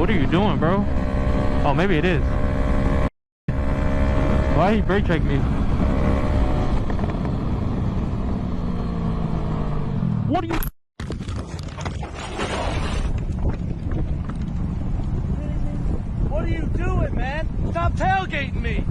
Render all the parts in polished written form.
What are you doing, bro? Oh, maybe it is. Why he brake checked me? What are you? What are you doing, man? Stop tailgating me!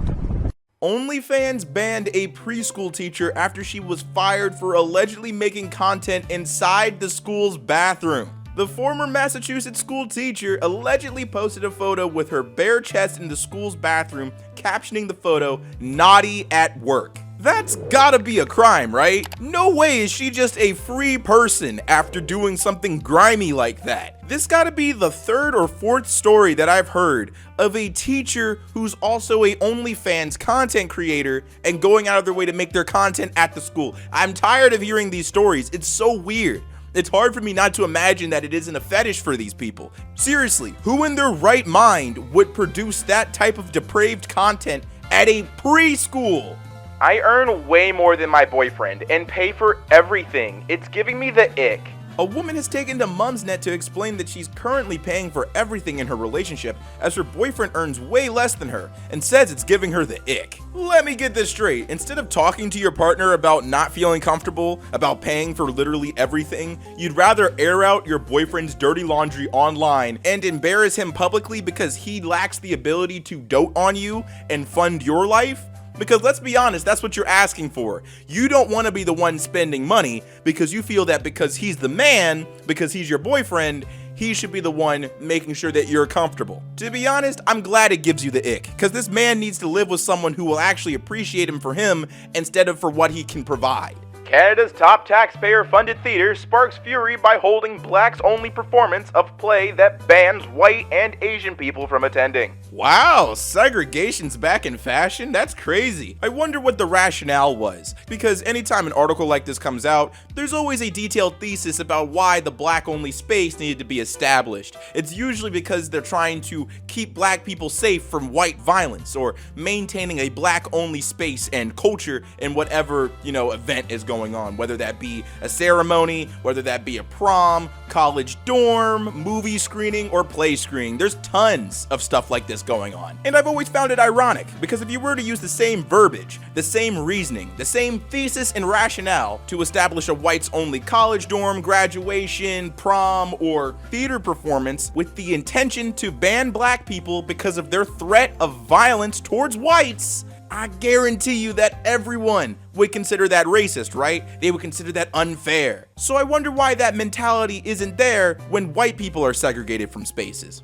OnlyFans banned a preschool teacher after she was fired for allegedly making content inside the school's bathroom. The former Massachusetts school teacher allegedly posted a photo with her bare chest in the school's bathroom, captioning the photo, "Naughty at work." That's gotta be a crime, right? No way is she just a free person after doing something grimy like that. This gotta be the third or fourth story that I've heard of a teacher who's also a OnlyFans content creator and going out of their way to make their content at the school. I'm tired of hearing these stories. It's so weird. It's hard for me not to imagine that it isn't a fetish for these people. Seriously, who in their right mind would produce that type of depraved content at a preschool? I earn way more than my boyfriend and pay for everything. It's giving me the ick. A woman has taken to Mumsnet to explain that she's currently paying for everything in her relationship as her boyfriend earns way less than her and says it's giving her the ick. Let me get this straight. Instead of talking to your partner about not feeling comfortable about paying for literally everything, you'd rather air out your boyfriend's dirty laundry online and embarrass him publicly because he lacks the ability to dote on you and fund your life? Because let's be honest, that's what you're asking for. You don't want to be the one spending money because you feel that because he's the man, because he's your boyfriend, he should be the one making sure that you're comfortable. To be honest, I'm glad it gives you the ick, because this man needs to live with someone who will actually appreciate him for him instead of for what he can provide. Canada's top taxpayer-funded theater sparks fury by holding blacks-only performance of play that bans white and Asian people from attending. Wow, segregation's back in fashion? That's crazy. I wonder what the rationale was, because anytime an article like this comes out, there's always a detailed thesis about why the black-only space needed to be established. It's usually because they're trying to keep black people safe from white violence, or maintaining a black-only space and culture in whatever, event is going on, whether that be a ceremony, whether that be a prom, college dorm, movie screening, or play screening. There's tons of stuff like this going on. And I've always found it ironic, because if you were to use the same verbiage, the same reasoning, the same thesis and rationale to establish a whites-only college dorm, graduation, prom, or theater performance with the intention to ban black people because of their threat of violence towards whites, I guarantee you that everyone would consider that racist, right? They would consider that unfair. So I wonder why that mentality isn't there when white people are segregated from spaces,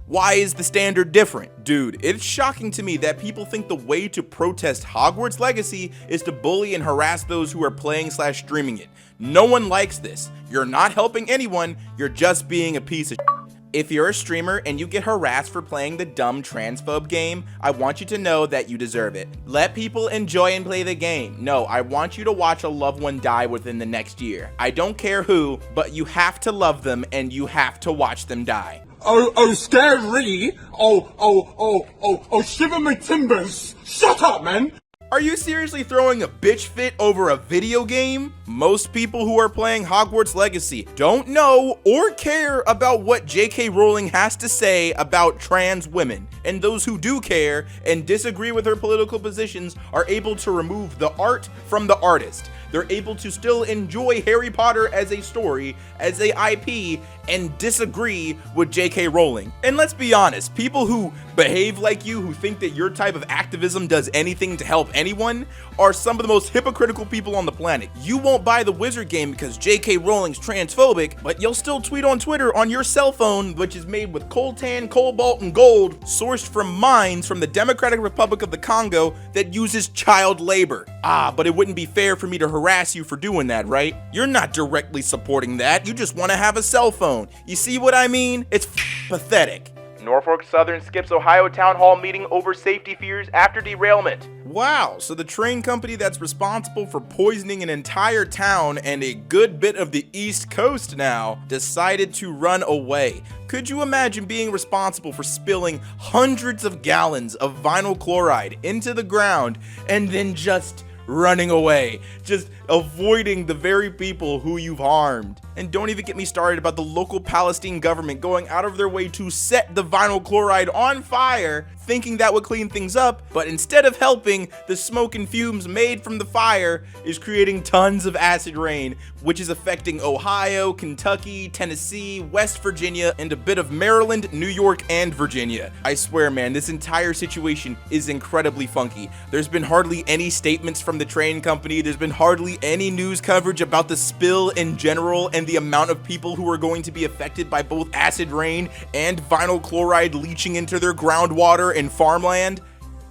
Why is the standard different? Dude, it's shocking to me that people think the way to protest Hogwarts Legacy is to bully and harass those who are playing/streaming it. No one likes this. You're not helping anyone, you're just being a piece of shit. If you're a streamer and you get harassed for playing the dumb transphobe game, I want you to know that you deserve it. Let people enjoy and play the game. No, I want you to watch a loved one die within the next year. I don't care who, but you have to love them and you have to watch them die. Oh, scary! Oh, shiver my timbers! Shut up, man! Are you seriously throwing a bitch fit over a video game? Most people who are playing Hogwarts Legacy don't know or care about what J.K. Rowling has to say about trans women, and those who do care and disagree with her political positions are able to remove the art from the artist. They're able to still enjoy Harry Potter as a story, as a IP, and disagree with J.K. Rowling. And let's be honest, people who behave like you, who think that your type of activism does anything to help anyone, are some of the most hypocritical people on the planet. You won't buy the Wizard game because J.K. Rowling's transphobic, but you'll still tweet on Twitter on your cell phone, which is made with coltan, cobalt, and gold, sourced from mines from the Democratic Republic of the Congo that uses child labor. But it wouldn't be fair for me to harass you for doing that, right? You're not directly supporting that, you just want to have a cell phone. You see what I mean? It's pathetic. Norfolk Southern skips Ohio town hall meeting over safety fears after derailment. Wow, so the train company that's responsible for poisoning an entire town and a good bit of the East Coast now decided to run away. Could you imagine being responsible for spilling hundreds of gallons of vinyl chloride into the ground and then just running away, just avoiding the very people who you've harmed. And don't even get me started about the local Palestine government going out of their way to set the vinyl chloride on fire, thinking that would clean things up, but instead of helping, the smoke and fumes made from the fire is creating tons of acid rain, which is affecting Ohio, Kentucky, Tennessee, West Virginia, and a bit of Maryland, New York, and Virginia. I swear, man, this entire situation is incredibly funky. There's been hardly any statements from the train company. There's been hardly any news coverage about the spill in general and the amount of people who are going to be affected by both acid rain and vinyl chloride leaching into their groundwater and farmland.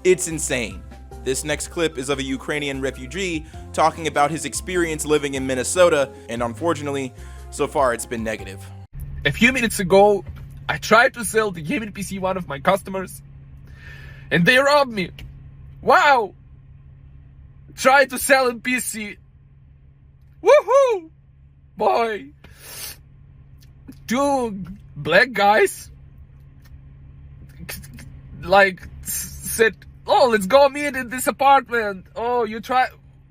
It's insane. This next clip is of a Ukrainian refugee talking about his experience living in Minnesota, and unfortunately, so far it's been negative. A few minutes ago, I tried to sell the gaming PC one of my customers, and they robbed me. Wow! Tried to sell a PC. Woohoo! Boy. Two black guys like said, oh, let's go meet in this apartment. Oh,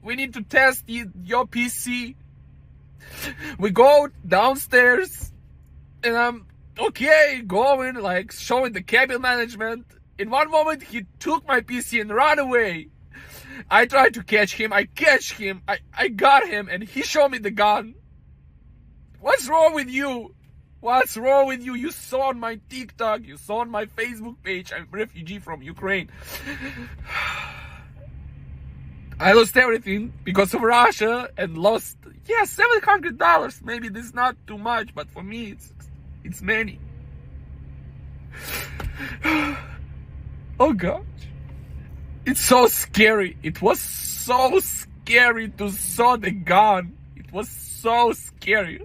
we need to test your PC. We go downstairs and I'm okay, going, like showing the cabin management. In one moment he took my PC and ran away. I tried to catch him, I got him, and he showed me the gun. What's wrong with you? What's wrong with you? You saw on my TikTok, you saw on my Facebook page, I'm a refugee from Ukraine. I lost everything because of Russia and lost, $700. Maybe this is not too much, but for me, it's many. Oh gosh. It's so scary. It was so scary to saw the gun. It was so scary.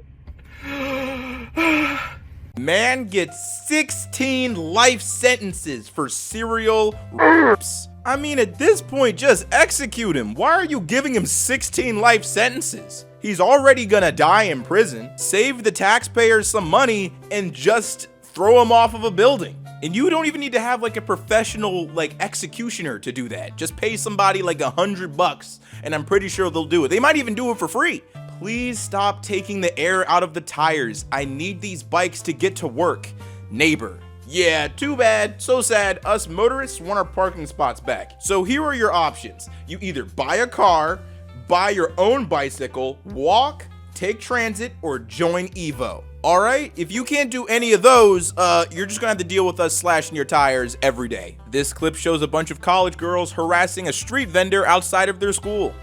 Man gets 16 life sentences for serial rapes. I mean, at this point, just execute him. Why are you giving him 16 life sentences? He's already gonna die in prison. Save the taxpayers some money and just throw him off of a building. And you don't even need to have like a professional like executioner to do that. Just pay somebody like $100 and I'm pretty sure they'll do it. They might even do it for free. Please stop taking the air out of the tires. I need these bikes to get to work. Neighbor. Yeah, too bad, so sad, us motorists want our parking spots back. So here are your options. You either buy a car, buy your own bicycle, walk, take transit, or join Evo. All right, if you can't do any of those, you're just gonna have to deal with us slashing your tires every day. This clip shows a bunch of college girls harassing a street vendor outside of their school.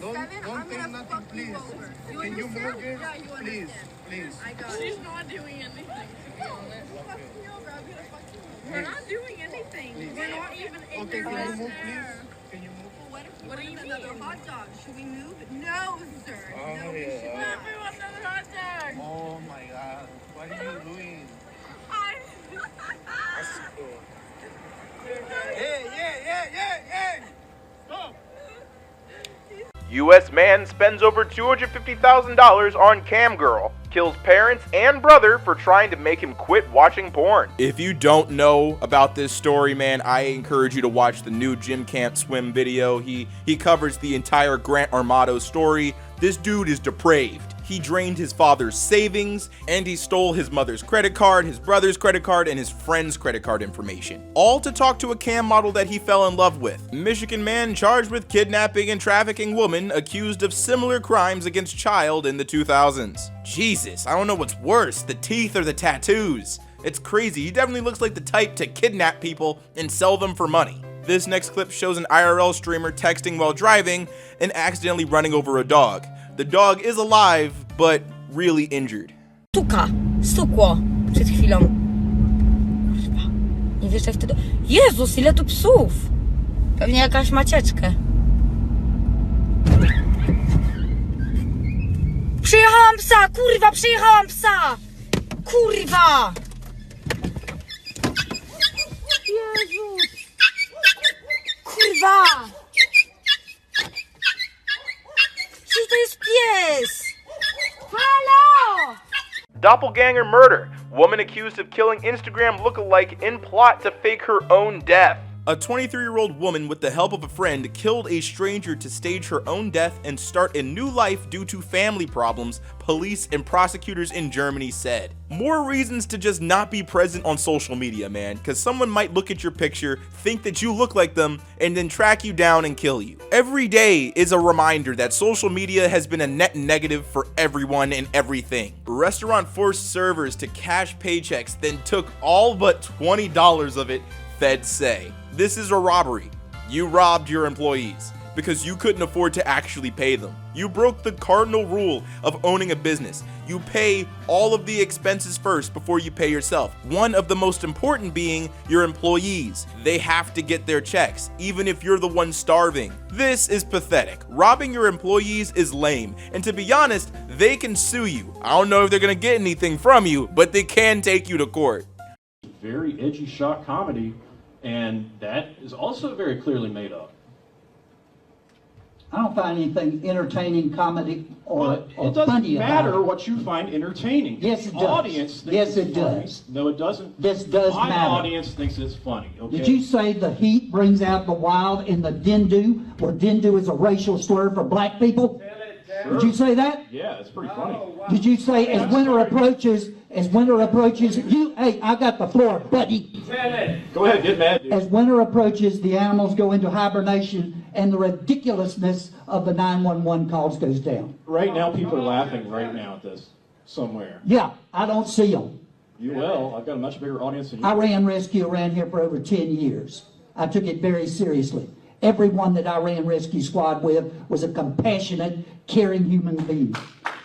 Don't say nothing, please. Can you move it? Yeah, you understand. Please. I got it. She's not doing anything, to be honest. We're not doing anything. Please. We're not even in Okay, your can you move, house. please? Can you move? What do you mean? Another hot dog? Should we move? No, sir. Oh, No, we should yeah. not. We want another hot dog. Oh my God. What are you doing? Hey. Stop. U.S. man spends over $250,000 on cam girl. Kills parents and brother for trying to make him quit watching porn. If you don't know about this story, man, I encourage you to watch the new Jim Can't Swim video. He covers the entire Grant Armato story. This dude is depraved. He drained his father's savings, and he stole his mother's credit card, his brother's credit card, and his friend's credit card information. All to talk to a cam model that he fell in love with. Michigan man charged with kidnapping and trafficking woman accused of similar crimes against child in the 2000s. Jesus, I don't know what's worse, the teeth or the tattoos. It's crazy. He definitely looks like the type to kidnap people and sell them for money. This next clip shows an IRL streamer texting while driving and accidentally running over a dog. The dog is alive, but really injured. Stukło przed chwilą. Kurwa, nie wierzę wtedy. Jezus, ile tu psów! Pewnie jakaś macieczkę. Przyjechałam psa, kurwa, przyjechałam psa! Kurwa! Jezus! Kurwa! Czy to jest pies? Halo! Doppelganger murder. Woman accused of killing Instagram lookalike in plot to fake her own death. A 23-year-old woman with the help of a friend killed a stranger to stage her own death and start a new life due to family problems, police and prosecutors in Germany said. More reasons to just not be present on social media, man, because someone might look at your picture, think that you look like them, and then track you down and kill you. Every day is a reminder that social media has been a net negative for everyone and everything. A restaurant forced servers to cash paychecks, then took all but $20 of it, feds say. This is a robbery. You robbed your employees because you couldn't afford to actually pay them. You broke the cardinal rule of owning a business. You pay all of the expenses first before you pay yourself. One of the most important being your employees. They have to get their checks, even if you're the one starving. This is pathetic. Robbing your employees is lame, and to be honest, they can sue you. I don't know if they're gonna get anything from you, but they can take you to court. Very edgy shock comedy, and that is also very clearly made up. I don't find anything entertaining, comedy, or It funny doesn't matter about it. what you find entertaining. Yes, it does. Audience thinks Yes, it's it funny. does. No, it doesn't. This does My matter. audience thinks it's funny. Okay. Did you say the heat brings out the wild in the Dindu, where Dindu is a racial slur for black people? Sure. Did you say that? Yeah, it's pretty funny. Did you say as winter approaches, you, hey, I got the floor, buddy. Go ahead, get mad, dude. As winter approaches, the animals go into hibernation and the ridiculousness of the 911 calls goes down. Right now, people are laughing right now at this somewhere. Yeah, I don't see them. You will. I've got a much bigger audience than you. I ran rescue around here for over 10 years. I took it very seriously. Everyone that I ran rescue squad with was a compassionate, caring human being.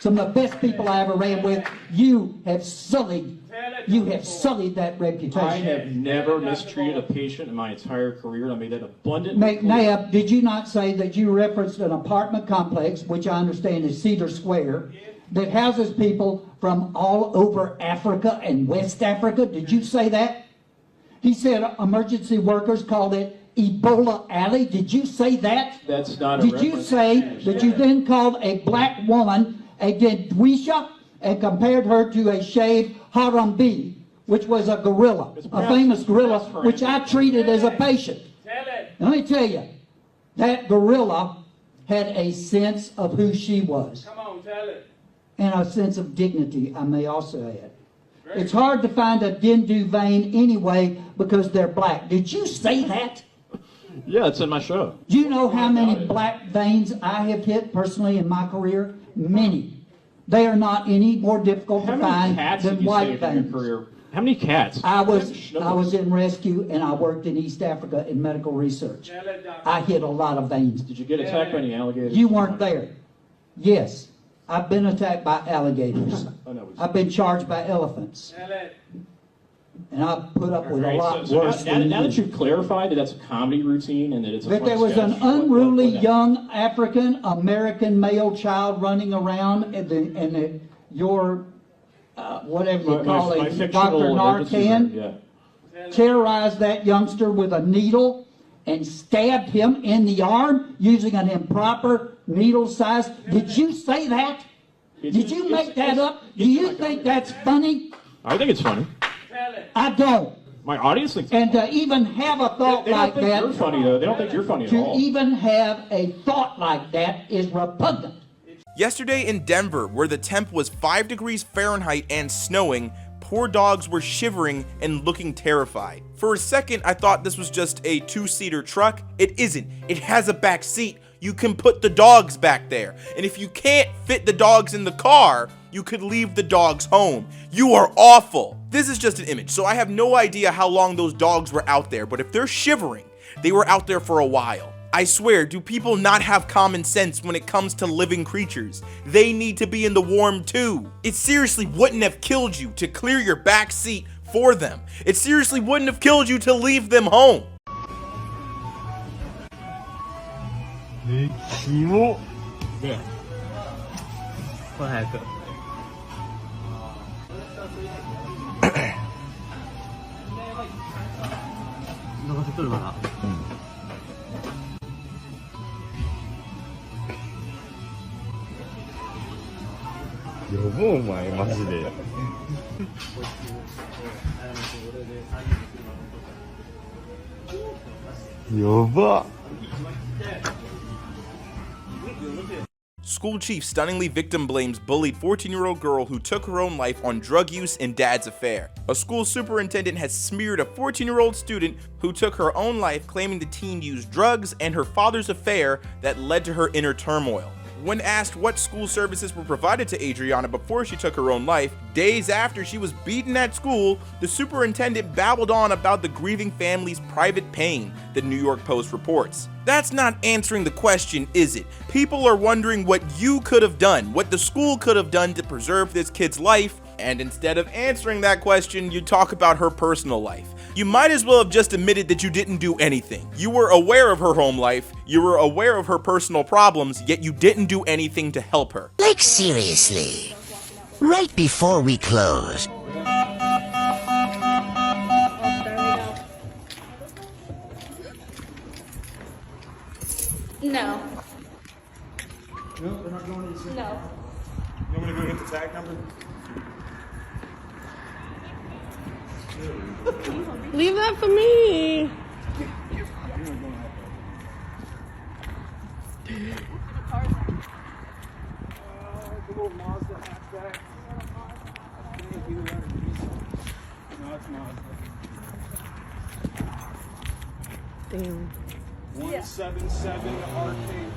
Some of the best people I ever ran with, you have sullied that reputation. I have never mistreated a patient in my entire career. I made that abundantly clear. McNabb, did you not say that you referenced an apartment complex, which I understand is Cedar Square, that houses people from all over Africa and West Africa? Did you say that? He said emergency workers called it Ebola Alley. Did you say that? That's not a Did you reference. say that you then called a black woman a Dedwisha and compared her to a shaved Harambe, which was a gorilla, a famous gorilla, which I treated as a patient? Let me tell you, that gorilla had a sense of who she was. Come on, tell it. And a sense of dignity, I may also add. It's hard to find a Dindu vein anyway because they're black. Did you say that? Yeah, it's in my show. Do you know how many black veins I have hit personally in my career? Many. They are not any more difficult How to many find cats than did you white save in your veins. career? How many cats? I was in rescue and I worked in East Africa in medical research. I hit a lot of veins. Did you get attacked by any alligators? You weren't there. Yes, I've been attacked by alligators. Oh, no, I've been charged by elephants. And I've put up with a lot So worse now than that you. you've clarified that that's a comedy routine and that it's a But fun there was sketch, an unruly what- young African American male child running around in your whatever you call my it, fictional Dr. emergency Narcan, room, yeah. terrorized that youngster with a needle and stabbed him in the arm using an improper needle size. Did you say that? Did you make that up? Do you think that's funny? I think it's funny. I don't. My audience thinks And to even have a thought they don't like think that, you're funny though. They don't think you're funny at to all. even have a thought like that is repugnant. Yesterday in Denver, where the temp was 5 degrees Fahrenheit and snowing, poor dogs were shivering and looking terrified. For a second, I thought this was just a 2-seater truck. It isn't. It has a back seat. You can put the dogs back there. And if you can't fit the dogs in the car, you could leave the dogs home. You are awful. This is just an image, so I have no idea how long those dogs were out there, but if they're shivering, they were out there for a while. I swear, do people not have common sense when it comes to living creatures? They need to be in the warm too. It seriously wouldn't have killed you to clear your back seat for them. It seriously wouldn't have killed you to leave them home. 여봐. School chief stunningly victim blames bullied 14-year-old girl who took her own life on drug use and dad's affair. A school superintendent has smeared a 14-year-old student who took her own life, claiming the teen used drugs and her father's affair that led to her inner turmoil. When asked what school services were provided to Adriana before she took her own life, days after she was beaten at school, the superintendent babbled on about the grieving family's private pain, the New York Post reports. That's not answering the question, is it? People are wondering what you could have done, what the school could have done to preserve this kid's life, and instead of answering that question, you talk about her personal life. You might as well have just admitted that you didn't do anything. You were aware of her home life, you were aware of her personal problems, yet you didn't do anything to help her. Like seriously, right before we close. No. No, we're not going to the same. No. You want me to go get the tag number? Leave that for me. Damn. 177 arcade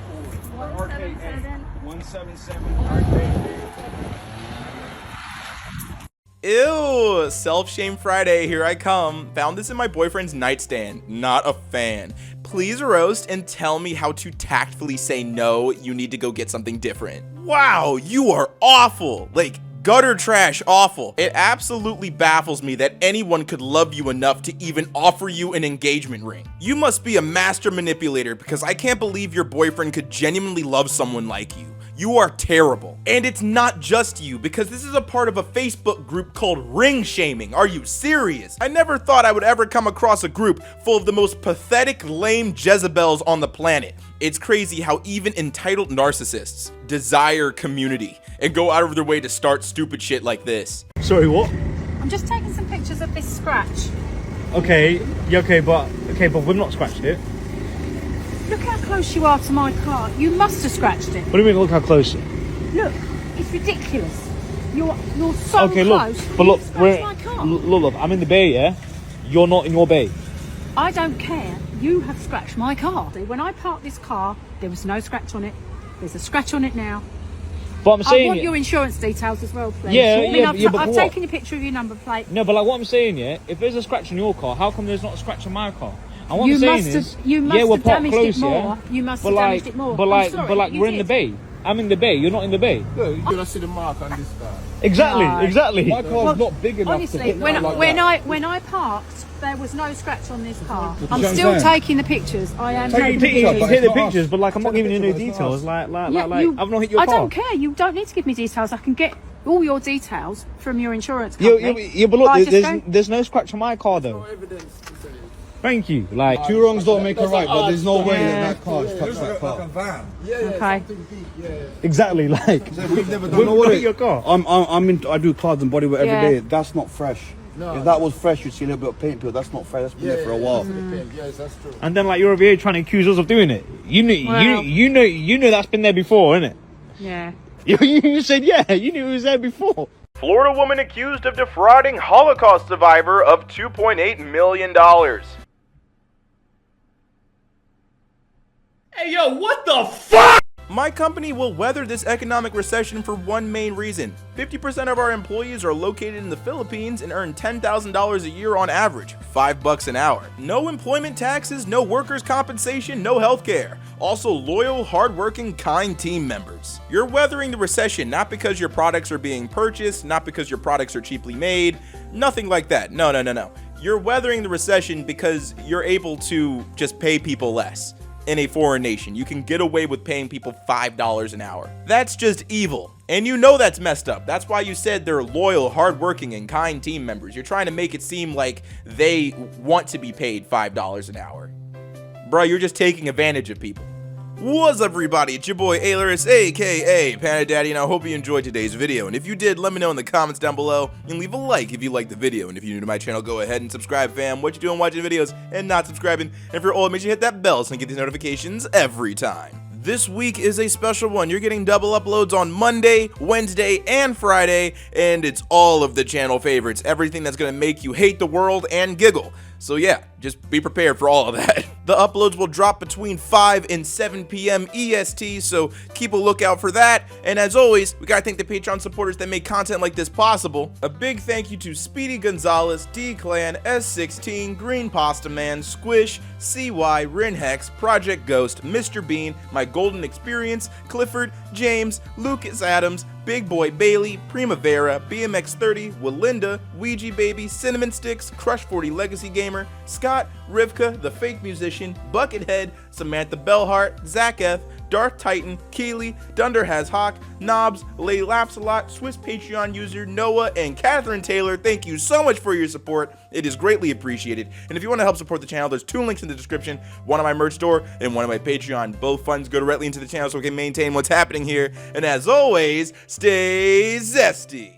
4. Arcade 8. 177 arcade 8. Ew, self-shame Friday, here I come. Found this in my boyfriend's nightstand, not a fan. Please roast and tell me how to tactfully say no, you need to go get something different. Wow, you are awful. Like, gutter trash awful. It absolutely baffles me that anyone could love you enough to even offer you an engagement ring. You must be a master manipulator because I can't believe your boyfriend could genuinely love someone like you. You are terrible. And it's not just you, because this is a part of a Facebook group called Ring Shaming. Are you serious? I never thought I would ever come across a group full of the most pathetic, lame Jezebels on the planet. It's crazy how even entitled narcissists desire community and go out of their way to start stupid shit like this. Sorry, what? I'm just taking some pictures of this scratch. Okay, yeah, okay, but we've not scratched it. Look how close you are to my car. You must have scratched it. What do you mean, look how close? Look, it's ridiculous. You're so Okay, close. look, but look, You scratched my car. look, I'm in the bay, yeah? You're not in your bay. I don't care. You have scratched my car. When I parked this car, there was no scratch on it. There's a scratch on it now. But I'm saying, I want your insurance details as well, please. Yeah, I mean, but I've taken a picture of your number plate. No, but like what I'm saying, yeah, if there's a scratch on your car, how come there's not a scratch on my car? And what You I'm saying must is, have- you must yeah, we're have parked damaged close, it more. yeah? You must but have like, damaged it more. But I'm like, sorry, but like, you we're in the did. bay. I'm in the bay. You're not in the bay. Look, you're gonna see the mark on this car. Exactly, No. exactly. My car's not big enough Honestly, to put when down like that. when I parked, there was no scratch on this car. What I'm you still saying? taking the pictures. I am Take taking the the pictures, pictures. take the it's not pictures, us. but like I'm not Take the giving you no picture, but it's not details. us. Like I've not hit your I car. don't care. You don't need to give me details. I can get all your details from your insurance company. Yeah, but By look, just going- there's no scratch on my car though. Thank you. Like, Two wrongs don't make a right, but there's no way that car is touched that car. Okay. exactly, like, We've never done we've no not way. hit your car. I do cars and bodywork Yeah. every day. That's not fresh. If that was fresh, you'd see a little bit of paint peel. That's not fresh. That's been there for a while. Yes, that's true. And then like you're over here trying to accuse us of doing it. You know, Well- you know that's been there before, innit? Yeah. You said yeah. You knew it was there before. Florida woman accused of defrauding Holocaust survivor of $2.8 million. Hey, yo, what the fuck? My company will weather this economic recession for one main reason. 50% of our employees are located in the Philippines and earn $10,000 a year on average, $5 an hour. No employment taxes, no workers' compensation, no healthcare. Also loyal, hardworking, kind team members. You're weathering the recession not because your products are being purchased, not because your products are cheaply made, nothing like that. No. You're weathering the recession because you're able to just pay people less. In a foreign nation, you can get away with paying people $5 an hour. That's just evil. And you know that's messed up. That's why you said they're loyal, hardworking, and kind team members. You're trying to make it seem like they want to be paid $5 an hour. Bro, you're just taking advantage of people. What's up, everybody? It's your boy Ailurus, aka Panda Daddy, and I hope you enjoyed today's video. And if you did, let me know in the comments down below, and leave a like if you liked the video. And if you're new to my channel, go ahead and subscribe, fam. What you doing watching videos and not subscribing? And if you're old, make sure you hit that bell so you can get these notifications every time. This week is a special one. You're getting double uploads on Monday, Wednesday, and Friday, and it's all of the channel favorites. Everything that's gonna make you hate the world and giggle. So yeah, just be prepared for all of that. The uploads will drop between 5 and 7 p.m. EST, so keep a lookout for that. And as always, we gotta thank the Patreon supporters that make content like this possible. A big thank you to Speedy Gonzalez, D-Clan, S16, Green Pasta Man, Squish, CY, Rinhex, Project Ghost, Mr. Bean, My Golden Experience, Clifford, James, Lucas Adams, Big Boy Bailey, Primavera, BMX30, Walinda, Ouija Baby, Cinnamon Sticks, Crush 40 Legacy Gamer, Scott, Rivka, The Fake Musician, Buckethead, Samantha Bellhart, Zach F, Darth Titan, Keely, Dunder Has Hawk, Knobs, Lay Laps a Lot, Swiss Patreon user, Noah, and Catherine Taylor. Thank you so much for your support. It is greatly appreciated. And if you want to help support the channel, there's 2 links in the description, one on my merch store and one on my Patreon. Both funds go directly into the channel so we can maintain what's happening here. And as always, stay zesty.